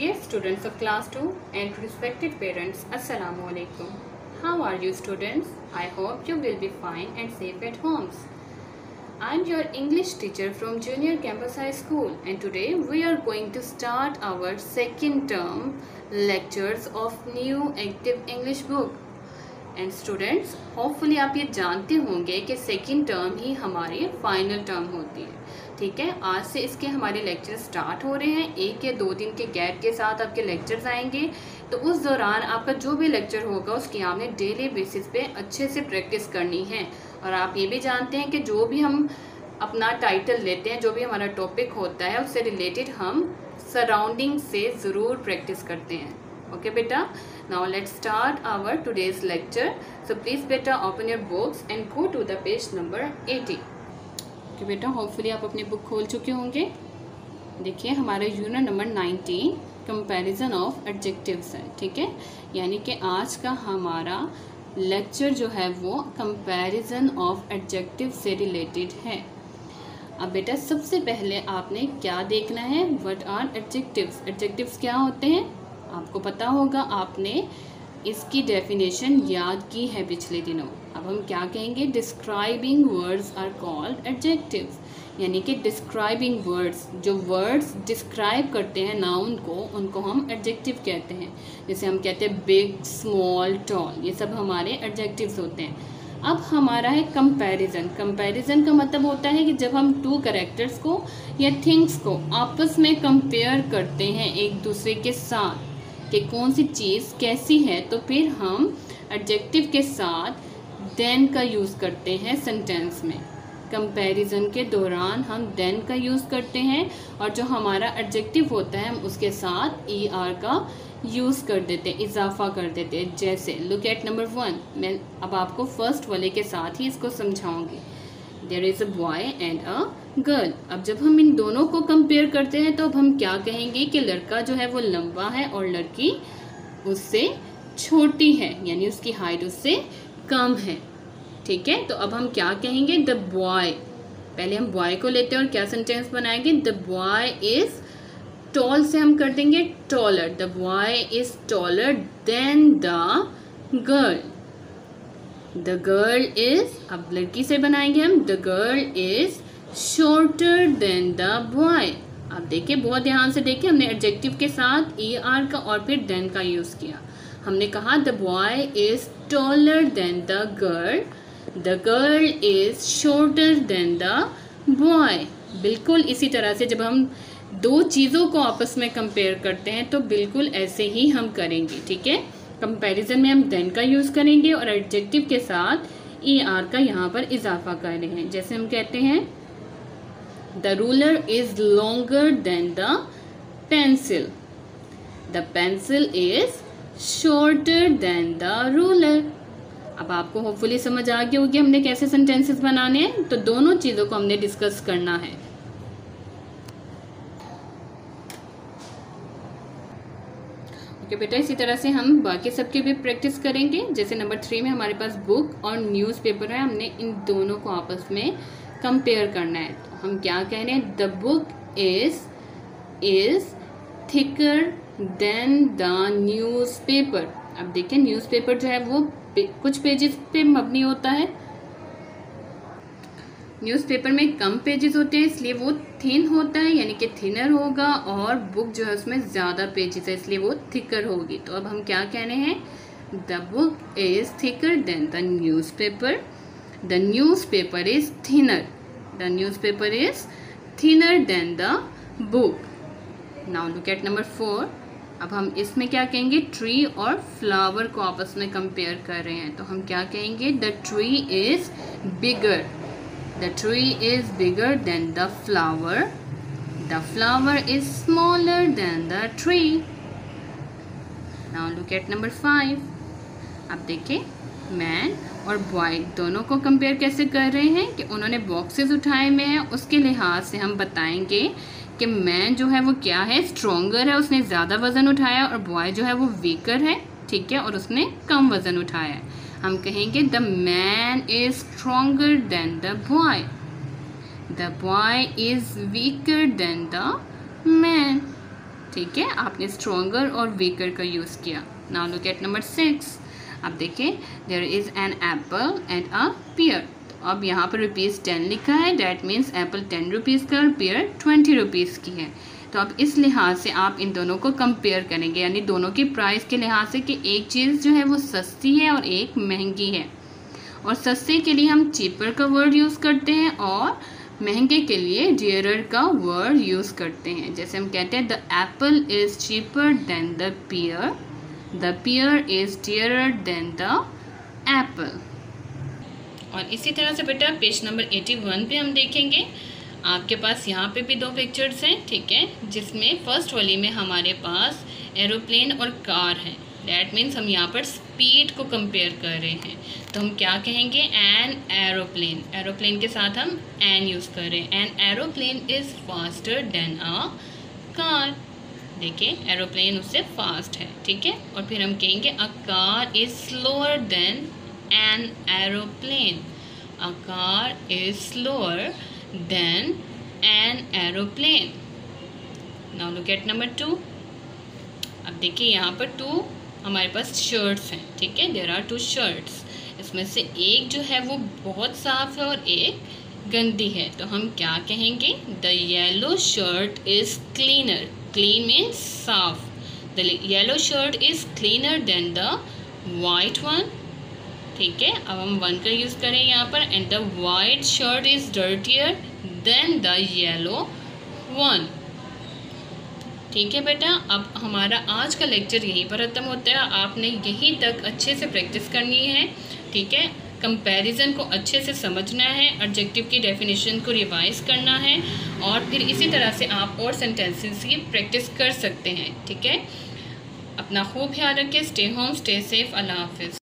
Dear students of class 2 and respected parents, Assalamu alaikum. How are you students? I hope you will be fine and safe at homes. I am your English teacher from Junior Campus High School and today we are going to start our second term lectures of new active English book. And students, hopefully आप ये जानते होंगे कि second term ही हमारी final term होती है. ठीक है, आज से इसके हमारे लेक्चर स्टार्ट हो रहे हैं. 1 या 2 दिन के गैप के साथ आपके लेक्चर्स आएंगे. तो उस दौरान आपका जो भी लेक्चर होगा उसकी आपने डेली बेसिस पे अच्छे से प्रैक्टिस करनी है. और आप ये भी जानते हैं कि जो भी हम अपना टाइटल लेते हैं, जो भी हमारा टॉपिक होता है, उससे रिलेटेड हम सराउंडिंग से ज़रूर प्रैक्टिस करते हैं. ओके बेटा, now let's start our today's lecture. So please beta open your books and go to the page number 80. Okay बेटा, होपफुली आप अपनी बुक खोल चुके होंगे. देखिए हमारा unit number 19 comparison of adjectives है. ठीक है, यानी कि आज का हमारा लेक्चर जो है वो कंपैरिजन ऑफ एडजेक्टिव से रिलेटेड है. अब बेटा सबसे पहले आपने क्या देखना है, व्हाट आर एडजेक्टिव्स. एडजेक्टिव्स क्या होते हैं आपको पता होगा, आपने इसकी डेफिनेशन याद की है पिछले दिनों. अब हम क्या कहेंगे, describing words are called adjectives. यानी कि डिस्क्राइबिंग वर्ड्स, जो वर्ड्स डिस्क्राइब करते हैं नाउन को, उनको हम एडजेक्टिव कहते हैं. जैसे हम कहते हैं बिग, स्मॉल, टॉल, ये सब हमारे एडजेक्टिव्स होते हैं. अब हमारा है कंपैरिजन. कंपैरिजन का मतलब होता है कि जब हम 2 कैरेक्टर्स को या थिंग्स को आपस में कंपेयर करते हैं एक दूसरे के साथ कि कौन सी चीज़ कैसी है, तो फिर हम एडजेक्टिव के साथ देन का यूज़ करते हैं सेंटेंस में. कंपैरिजन के दौरान हम देन का यूज़ करते हैं और जो हमारा एडजेक्टिव होता है हम उसके साथ ER का यूज़ कर देते हैं, इजाफा कर देते हैं. जैसे लुक एट नंबर 1. मैं अब आपको फर्स्ट वाले के साथ ही इसको समझाऊंगी. There is a boy and a girl. अब जब हम इन दोनों को कंपेयर करते हैं तो अब हम क्या कहेंगे कि लड़का जो है वो लंबा है और लड़की उससे छोटी है, यानी उसकी हाइट उससे कम है. ठीक है, तो अब हम क्या कहेंगे, द बॉय. पहले हम बॉय को लेते हैं और क्या सेंटेंस बनाएंगे, द बॉय इज टॉल से हम कर देंगे taller. The boy is taller than the girl. The girl is, अब लड़की से बनाएंगे हम, the girl is shorter than the boy. अब देखिए, बहुत ध्यान से देखिए, हमने एडजेक्टिव के साथ ER का और फिर देन का यूज़ किया. हमने कहा the boy is taller than the girl is shorter than the boy. बिल्कुल इसी तरह से जब हम 2 चीज़ों को आपस में कंपेयर करते हैं तो बिल्कुल ऐसे ही हम करेंगे. ठीक है, कंपैरिजन में हम देन का यूज़ करेंगे और एडजेक्टिव के साथ ER का यहाँ पर इजाफा कर रहे हैं. जैसे हम कहते हैं the ruler is longer than the pencil. The pencil is shorter than the ruler. अब आपको होपफुली समझ आ गई होगी हमने कैसे सेंटेंसेस बनाने हैं. तो दोनों चीज़ों को हमने डिस्कस करना है. ओके बेटा, इसी तरह से हम बाकी सबकी भी प्रैक्टिस करेंगे. जैसे नंबर 3 में हमारे पास बुक और न्यूज़पेपर है, हमने इन दोनों को आपस में कंपेयर करना है. तो हम क्या कह रहे हैं, the book is thicker than the newspaper. अब देखिए न्यूज़पेपर जो है वो कुछ पेजेस पे मबनी होता है. न्यूज़पेपर में कम पेजेस होते हैं इसलिए वो थिन होता है, यानी कि थिनर होगा. और बुक जो है उसमें ज़्यादा पेजेस है इसलिए वो थिकर होगी. तो अब हम क्या कह रहे हैं, the book is thicker than the newspaper. The newspaper is thinner. The newspaper is thinner than the book. Now look at number 4. अब हम इसमें क्या कहेंगे, ट्री और फ्लावर को आपस में कंपेयर कर रहे हैं. तो हम क्या कहेंगे, the tree is bigger. The tree is bigger than the flower. The flower is smaller than the tree. Now look at number 5. अब देखिए मैन और बॉय दोनों को कंपेयर कैसे कर रहे हैं कि उन्होंने बॉक्सेस उठाए में है. उसके लिहाज से हम बताएंगे कि मैन जो है वो क्या है, स्ट्रोंगर है, उसने ज़्यादा वज़न उठाया. और बॉय जो है वो वीकर है, ठीक है, और उसने कम वज़न उठाया है. हम कहेंगे the man is stronger than the boy. The boy is weaker than the man. ठीक है, आपने स्ट्रॉन्गर और वीकर का यूज़ किया। Now look at number 6। अब देखिए, there is an apple and a pear. अब यहाँ पर ₹10 लिखा है, डैट मीन्स एप्पल 10 रुपीज़ का और पेयर 20 रुपीज़ की है। तो अब इस लिहाज से आप इन दोनों को कंपेयर करेंगे, यानी दोनों की प्राइस के लिहाज से कि एक चीज़ जो है वो सस्ती है और एक महंगी है। और सस्ते के लिए हम चीपर का वर्ड यूज़ करते हैं और महंगे के लिए डियरर का वर्ड यूज़ करते हैं। जैसे हम कहते हैं the apple is cheaper than the pear is dearer than the apple. और इसी तरह से बेटा पेज नंबर 81 पे हम देखेंगे, आपके पास यहाँ पे भी 2 पिक्चर्स हैं, ठीक है, जिसमें फर्स्ट वाली में हमारे पास एरोप्लेन और कार है। डैट मीन्स हम यहाँ पर स्पीड को कंपेयर कर रहे हैं, तो हम क्या कहेंगे, एन एरोप्लेन। एरोप्लेन के साथ हम एन यूज़ कर रहे हैं। An aeroplane is faster than a car. देखिए, एरोप्लेन उससे फास्ट है, ठीक है। और फिर हम कहेंगे a car is slower then an aeroplane. A car is slower then an aeroplane. Now look at number 2। अब देखिए, यहाँ पर 2 हमारे पास शर्ट्स हैं, ठीक है, देयर आर 2 शर्ट्स। इसमें से एक जो है वो बहुत साफ़ है और एक गंदी है, तो हम क्या कहेंगे, the yellow shirt is cleaner. Clean means साफ। The yellow shirt is cleaner than the white one, ठीक है। अब हम 1 का यूज़ करें यहाँ पर, and the white shirt is dirtier than the yellow one. ठीक है बेटा, अब हमारा आज का लेक्चर यहीं पर ख़त्म होता है। आपने यहीं तक अच्छे से प्रैक्टिस करनी है, ठीक है। कंपैरिजन को अच्छे से समझना है, एडजेक्टिव की डेफिनेशन को रिवाइज करना है, और फिर इसी तरह से आप और सेंटेंसेस की प्रैक्टिस कर सकते हैं, ठीक है। अपना खूब ख्याल रखें। Stay home, stay safe. अल्लाह हाफिज़।